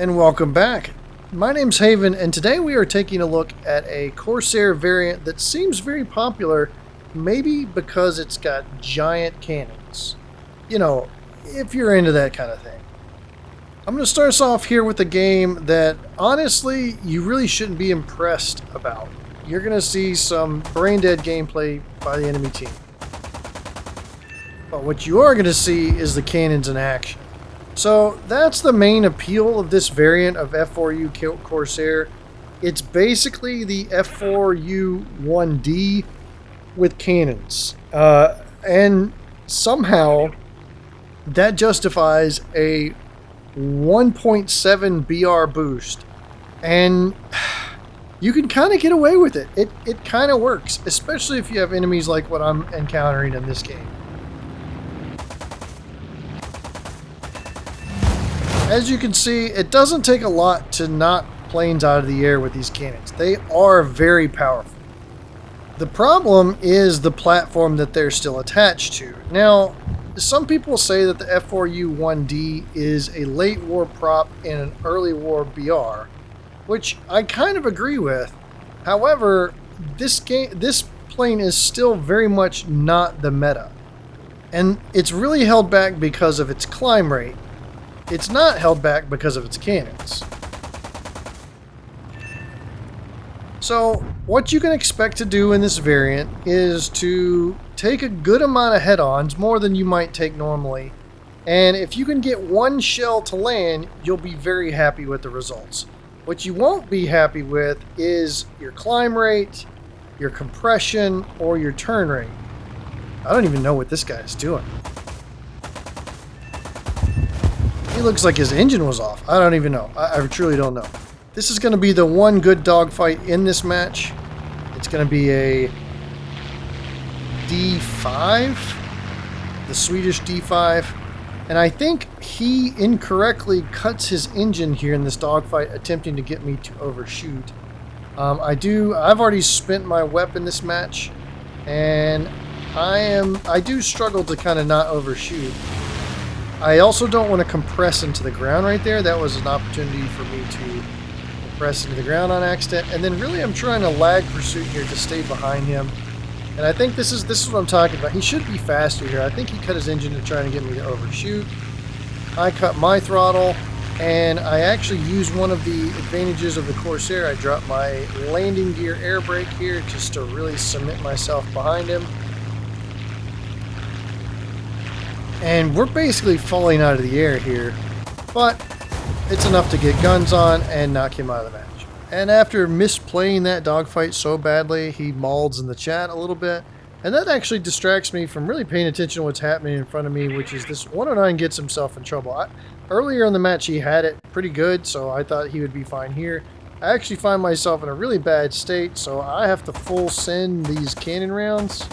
And welcome back. My name's Haven, and today we are taking a look at a Corsair variant that seems very popular, maybe because it's got giant cannons. You know, if you're into that kind of thing. I'm going to start us off here with a game that, honestly, you really shouldn't be impressed about. You're going to see some brain-dead gameplay by the enemy team. But what you are going to see is the cannons in action. So that's the main appeal of this variant of F4U Corsair. It's basically the F4U-1D with cannons. And somehow that justifies a 1.7 BR boost. And you can kind of get away with it. It kind of works, especially if you have enemies like what I'm encountering in this game. As you can see, it doesn't take a lot to knock planes out of the air with these cannons. They are very powerful. The problem is the platform that they're still attached to. Now, some people say that the F4U-1D is a late war prop in an early war BR, which I kind of agree with. However, this plane is still very much not the meta. And it's really held back because of its climb rate. It's not held back because of its cannons. So, what you can expect to do in this variant is to take a good amount of head-ons, more than you might take normally, and if you can get one shell to land, you'll be very happy with the results. What you won't be happy with is your climb rate, your compression, or your turn rate. I don't even know what this guy is doing. He looks like his engine was off. I don't even know. I truly don't know. This is going to be the one good dogfight in this match. It's going to be a D5, the Swedish D5, and I think he incorrectly cuts his engine here in this dogfight, attempting to get me to overshoot. I've already spent my weapon this match, and I do struggle to kind of not overshoot. I also don't want to compress into the ground right there. That was an opportunity for me to compress into the ground on accident. And then really I'm trying to lag pursuit here to stay behind him. And I think this is what I'm talking about. He should be faster here. I think he cut his engine to try to get me to overshoot. I cut my throttle, and I actually used one of the advantages of the Corsair. I dropped my landing gear air brake here just to really cement myself behind him. And we're basically falling out of the air here, but it's enough to get guns on and knock him out of the match. And after misplaying that dogfight so badly, he mauls in the chat a little bit, and that actually distracts me from really paying attention to what's happening in front of me, which is this 109 gets himself in trouble. Earlier in the match he had it pretty good, so I thought he would be fine here. I actually find myself in a really bad state, so I have to full send these cannon rounds.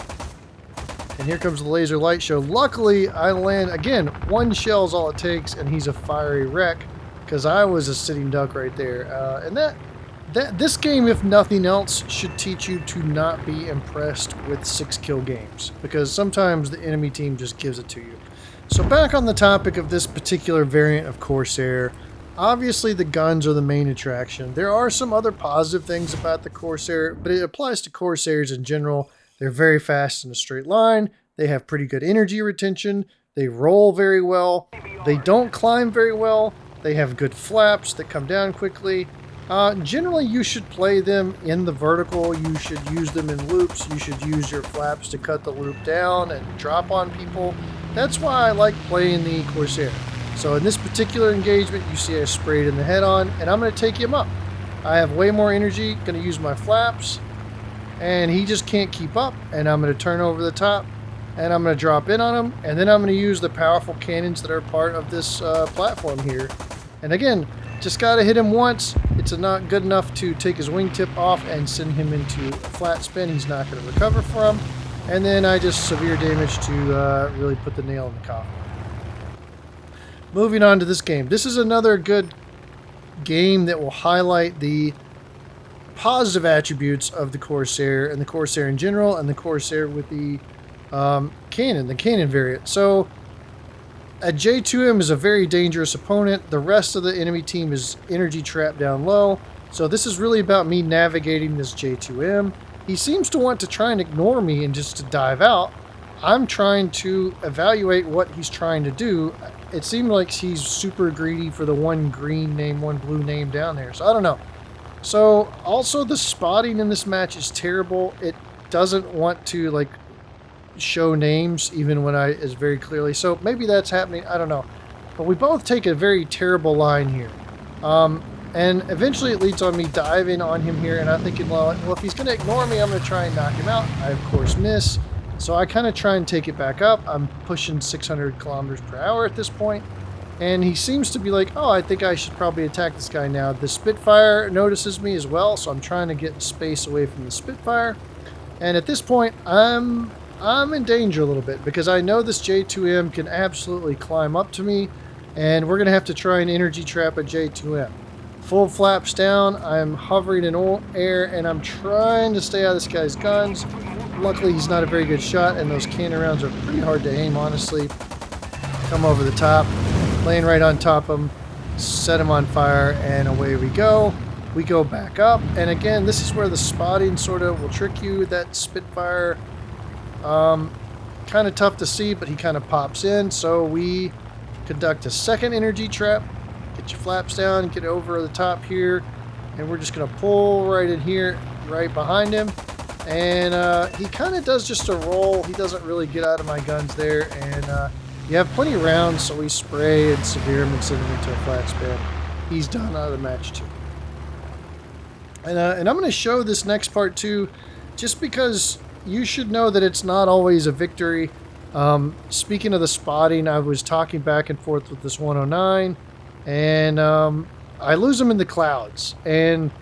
And here comes the laser light show. Luckily, I land, again, one shell is all it takes, and he's a fiery wreck, because I was a sitting duck right there. And this game, if nothing else, should teach you to not be impressed with 6-kill games, because sometimes the enemy team just gives it to you. So back on the topic of this particular variant of Corsair, obviously the guns are the main attraction. There are some other positive things about the Corsair, but it applies to Corsairs in general. They're very fast in a straight line. They have pretty good energy retention. They roll very well. They don't climb very well. They have good flaps that come down quickly. Generally, you should play them in the vertical. You should use them in loops. You should use your flaps to cut the loop down and drop on people. That's why I like playing the Corsair. So in this particular engagement, you see I sprayed in the head on, and I'm going to take him up. I have way more energy. Going to use my flaps. And he just can't keep up, and I'm going to turn over the top, and I'm going to drop in on him, and then I'm going to use the powerful cannons that are part of this platform here. And again, just got to hit him once. It's not good enough to take his wingtip off and send him into a flat spin. He's not going to recover from. And then I just severe damage to really put the nail in the coffin. Moving on to this game. This is another good game that will highlight the positive attributes of the Corsair and the Corsair in general, and the Corsair with the cannon variant. So A J2M is a very dangerous opponent. The rest of the enemy team is energy trapped down low. So this is really about me navigating this J2M. He seems to want to try and ignore me and just to dive out. I'm trying to evaluate what he's trying to do. It seemed like he's super greedy for the one green name, one blue name down there. So I don't know. So also the spotting in this match is terrible. It doesn't want to like show names even when is very clearly. So maybe that's happening. I don't know. But we both take a very terrible line here. And eventually it leads on me diving on him here. And I'm thinking, well, if he's going to ignore me, I'm going to try and knock him out. I, of course, miss. So I kind of try and take it back up. I'm pushing 600 kilometers per hour at this point. And he seems to be like, oh, I think I should probably attack this guy now. The Spitfire notices me as well, so I'm trying to get space away from the Spitfire. And at this point, I'm in danger a little bit because I know this J2M can absolutely climb up to me, and we're going to have to try and energy trap a J2M. Full flaps down, I'm hovering in air, and I'm trying to stay out of this guy's guns. Luckily, he's not a very good shot, and those cannon rounds are pretty hard to aim, honestly. Come over the top. Laying right on top of him, set him on fire, and away we go. We go back up, and again, this is where the spotting sort of will trick you. That Spitfire, kind of tough to see, but he kind of pops in. So we conduct a second energy trap. Get your flaps down, get over the top here, and we're just going to pull right in here, right behind him. And he kind of does just a roll. He doesn't really get out of my guns there, and you have plenty of rounds, so we spray and severe him and send him into a flat span. He's done out of the match too. And I'm going to show this next part too, just because you should know that it's not always a victory. Speaking of the spotting, I was talking back and forth with this 109, and I lose him in the clouds. And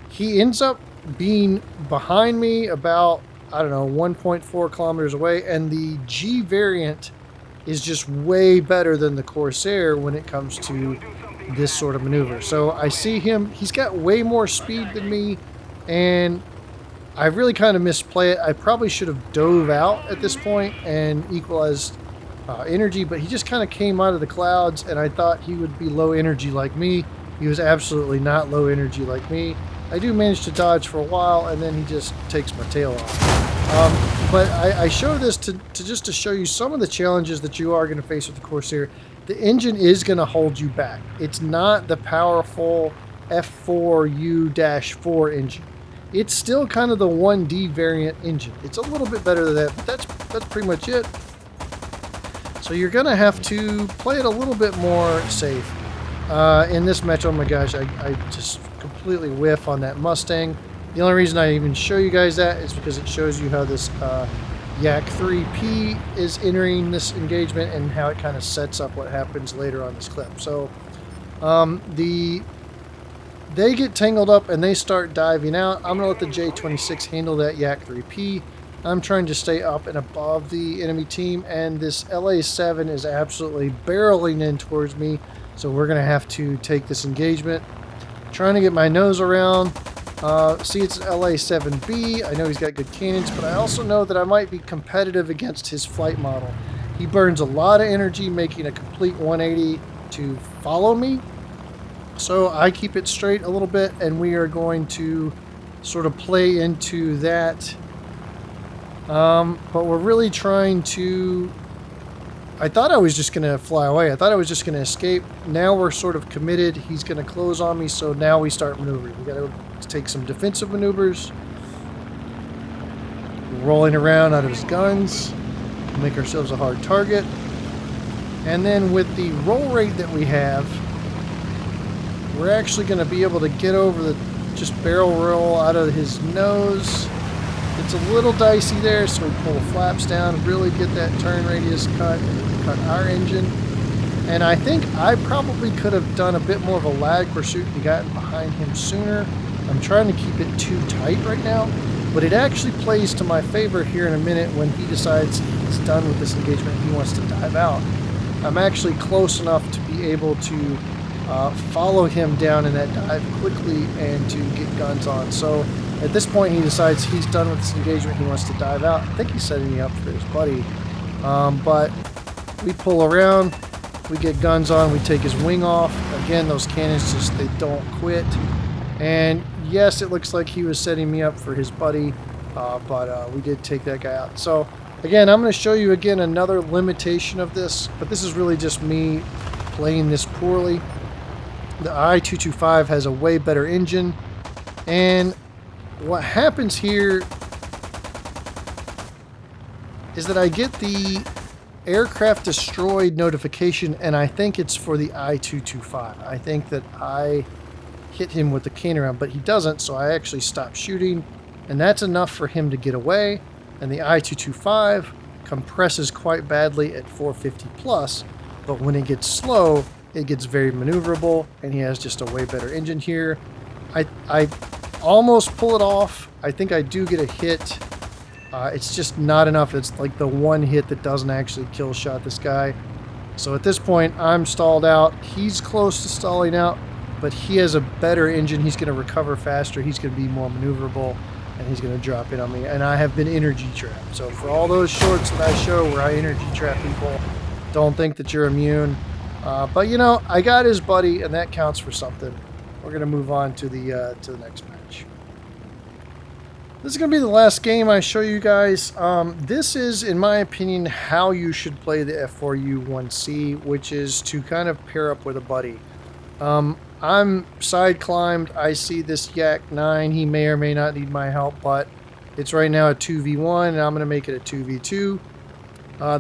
he ends up being behind me about, I don't know, 1.4 kilometers away, and the G variant is just way better than the Corsair when it comes to this sort of maneuver. So I see him, he's got way more speed than me, and I really kind of misplay it. I probably should have dove out at this point and equalized energy, but he just kind of came out of the clouds, and I thought he would be low energy like me. He was absolutely not low energy like me. I do manage to dodge for a while, and then he just takes my tail off. But I show this just to show you some of the challenges that you are going to face with the Corsair. The engine is going to hold you back. It's not the powerful F4U-4 engine. It's still kind of the 1D variant engine. It's a little bit better than that, but that's pretty much it. So you're going to have to play it a little bit more safe. In this match, oh my gosh, I just completely whiff on that Mustang. The only reason I even show you guys that is because it shows you how this Yak 3P is entering this engagement and how it kind of sets up what happens later on this clip. So they get tangled up and they start diving out. I'm going to let the J26 handle that Yak 3P. I'm trying to stay up and above the enemy team, and this LA7 is absolutely barreling in towards me. So we're going to have to take this engagement. Trying to get my nose around. See, it's LA7B. I know he's got good cannons, but I also know that I might be competitive against his flight model. He burns a lot of energy, making a complete 180 to follow me. So I keep it straight a little bit, and we are going to sort of play into that. But we're really trying to... I thought I was just going to fly away. I thought I was just going to escape. Now we're sort of committed. He's going to close on me, so now we start maneuvering. We got to take some defensive maneuvers. Rolling around out of his guns. Make ourselves a hard target. And then with the roll rate that we have, we're actually going to be able to get over the just barrel roll out of his nose. It's a little dicey there, so we pull the flaps down, really get that turn radius cut our engine. And I think I probably could have done a bit more of a lag pursuit and gotten behind him sooner. I'm trying to keep it too tight right now, but it actually plays to my favor here in a minute when he decides he's done with this engagement and he wants to dive out. I'm actually close enough to be able to follow him down in that dive quickly and to get guns on. So at this point, he decides he's done with this engagement. He wants to dive out. I think he's setting me up for his buddy. But we pull around. We get guns on, we take his wing off. Again, those cannons just, they don't quit. And yes, it looks like he was setting me up for his buddy, but we did take that guy out. So again, I'm going to show you again another limitation of this, but this is really just me playing this poorly. The I-225 has a way better engine, and what happens here is that I get the aircraft destroyed notification, and I think it's for the I-225. I think that I hit him with the cannon round, but he doesn't, so I actually stop shooting, and that's enough for him to get away. And the I-225 compresses quite badly at 450 plus, but when it gets slow, it gets very maneuverable, and he has just a way better engine here. I almost pull it off. I think I do get a hit. It's just not enough. It's like the one hit that doesn't actually kill shot this guy. So at this point, I'm stalled out. He's close to stalling out, but he has a better engine. He's going to recover faster. He's going to be more maneuverable, and he's going to drop in on me. And I have been energy trapped. So for all those shorts that I show where I energy trap people, don't think that you're immune. But you know, I got his buddy, and that counts for something. We're going to move on to the next match. This is going to be the last game I show you guys. This is, in my opinion, how you should play the F4U-1C, which is to kind of pair up with a buddy. I'm side climbed. I see this Yak 9. He may or may not need my help, but it's right now a 2v1, and I'm going to make it a 2v2.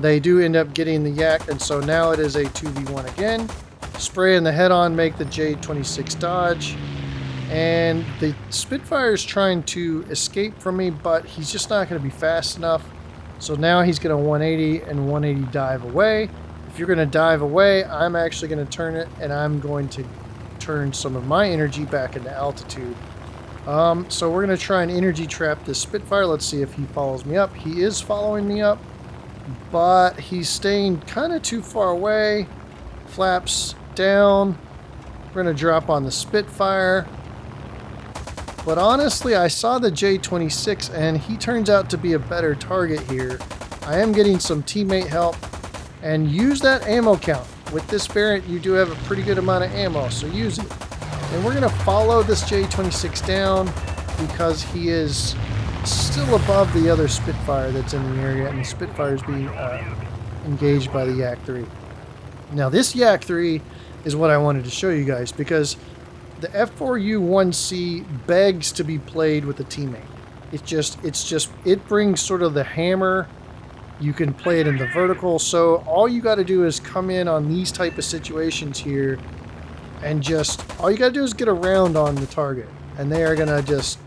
They do end up getting the Yak, and so now it is a 2v1 again. Spraying the head on, make the J26 dodge. And the Spitfire is trying to escape from me, but he's just not going to be fast enough. So now he's going to 180 and 180 dive away. If you're going to dive away, I'm actually going to turn it, and I'm going to turn some of my energy back into altitude. So we're going to try and energy trap this Spitfire. Let's see if he follows me up. He is following me up, but he's staying kind of too far away. Flaps down. We're going to drop on the Spitfire. But honestly, I saw the J26, and he turns out to be a better target here. I am getting some teammate help, and use that ammo count. With this variant, you do have a pretty good amount of ammo, so use it. And we're going to follow this J26 down because he is still above the other Spitfire that's in the area, and the Spitfire is being engaged by the Yak 3. Now, this Yak 3 is what I wanted to show you guys, because the F4U-1C begs to be played with a teammate. It brings sort of the hammer. You can play it in the vertical. So all you got to do is come in on these type of situations here, and just all you got to do is get around on the target, and they are gonna just,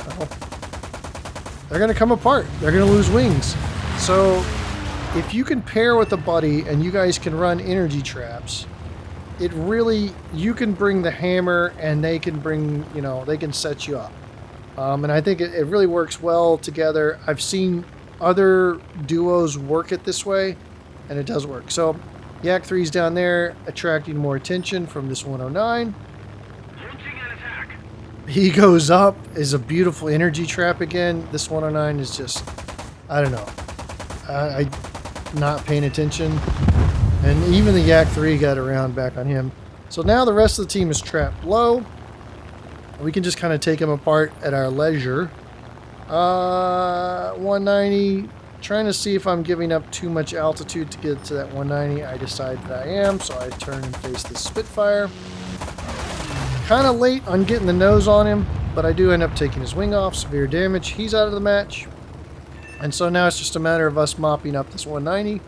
well, they're gonna come apart. They're gonna lose wings. So if you can pair with a buddy and you guys can run energy traps, it really, you can bring the hammer, and they can bring, you know, they can set you up. And I think it really works well together. I've seen other duos work it this way, and it does work. So Yak 3's down there, attracting more attention from this 109. He goes up, is a beautiful energy trap again. This 109 is just, I don't know. I'm not paying attention. And even the Yak 3 got around back on him. So now the rest of the team is trapped low. We can just kind of take them apart at our leisure. 190. Trying to see if I'm giving up too much altitude to get to that 190. I decide that I am, so I turn and face the Spitfire. Kind of late on getting the nose on him, but I do end up taking his wing off. Severe damage. He's out of the match. And so now it's just a matter of us mopping up this 190.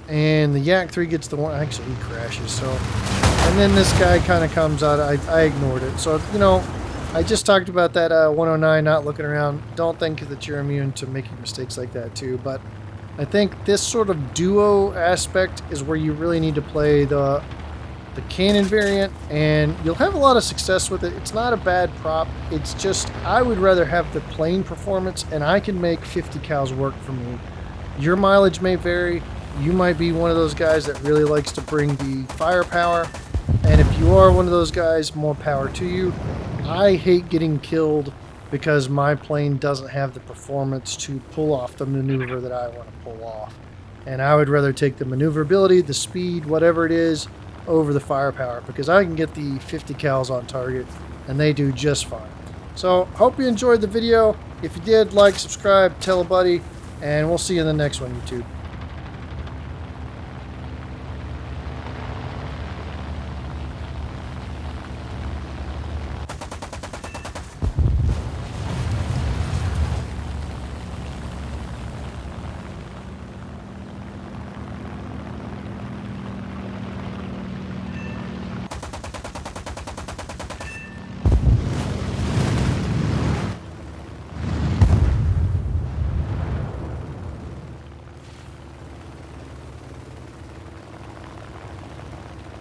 And the Yak 3 gets the one. Actually, he crashes. So, and then this guy kind of comes out. I ignored it. So, you know, I just talked about that 109 not looking around. Don't think that you're immune to making mistakes like that too. But I think this sort of duo aspect is where you really need to play the cannon variant, and you'll have a lot of success with it. It's not a bad prop. It's just I would rather have the plane performance, and I can make 50 cals work for me. Your mileage may vary. You might be one of those guys that really likes to bring the firepower, and if you are one of those guys, more power to you. I hate getting killed because my plane doesn't have the performance to pull off the maneuver that I want to pull off. And I would rather take the maneuverability, the speed, whatever it is, over the firepower, because I can get the 50 cals on target and they do just fine. So hope you enjoyed the video. If you did, like, subscribe, tell a buddy, and we'll see you in the next one, YouTube.